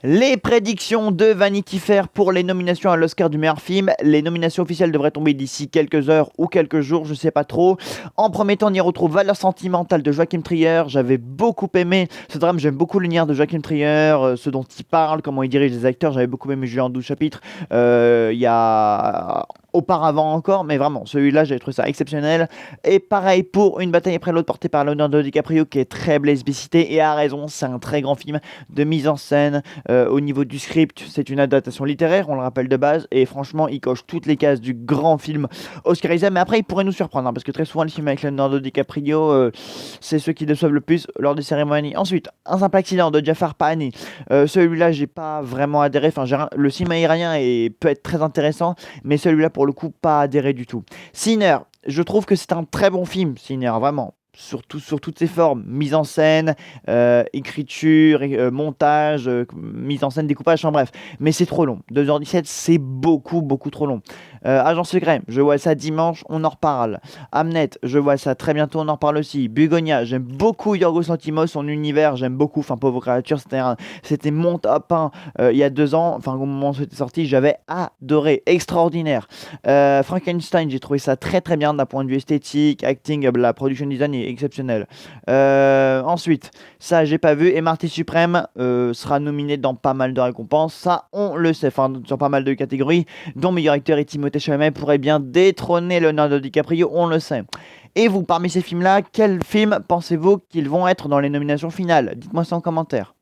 Les prédictions de Vanity Fair pour les nominations à l'Oscar du meilleur film. Les nominations officielles devraient tomber d'ici quelques heures ou quelques jours, je sais pas trop. En premier temps, on y retrouve Valeur sentimentale de Joachim Trier. J'avais beaucoup aimé ce drame, j'aime beaucoup l'univers de Joachim Trier, ce dont il parle, comment il dirige les acteurs. J'avais beaucoup aimé Julien en 12 chapitres. Il y a auparavant encore, mais vraiment, celui-là, j'ai trouvé ça exceptionnel. Et pareil pour Une bataille après l'autre, porté par Leonardo DiCaprio, qui est très plébiscité et a raison, c'est un très grand film de mise en scène. Au niveau du script, c'est une adaptation littéraire, on le rappelle de base, et franchement, il coche toutes les cases du grand film oscarisé. Mais après, il pourrait nous surprendre, hein, parce que très souvent, les films avec Leonardo DiCaprio, c'est ceux qui déçoivent le plus lors des cérémonies. Ensuite, Un simple accident de Jafar Pahani. Celui-là, j'ai pas vraiment adhéré. Enfin, le cinéma iranien peut être très intéressant, mais celui-là, pour le coup, pas adhéré du tout. Sinner, je trouve que c'est un très bon film, Sinner, vraiment. Surtout sur toutes ses formes, mise en scène, écriture, montage, mise en scène, découpage, enfin bref. Mais c'est trop long. 2h17, c'est beaucoup, beaucoup trop long. Agent secret, je vois ça dimanche, on en reparle. Hamnet, je vois ça très bientôt, on en reparle aussi. Bugonia, j'aime beaucoup Yorgos Lanthimos, son univers, j'aime beaucoup. Enfin, Pauvre créature, c'était mon top 1 il y a 2 ans. Enfin, au moment où c'était sorti, j'avais adoré, extraordinaire. Frankenstein, j'ai trouvé ça très très bien d'un point de vue esthétique, acting, la production design est exceptionnel. Ensuite, ça j'ai pas vu. Et Marty Suprême sera nominé dans pas mal de récompenses. Ça, on le sait. Enfin, sur pas mal de catégories, dont meilleur acteur et Timothée Chalamet pourrait bien détrôner Leonardo DiCaprio. On le sait. Et vous, parmi ces films-là, quels films pensez-vous qu'ils vont être dans les nominations finales? Dites-moi ça en commentaire.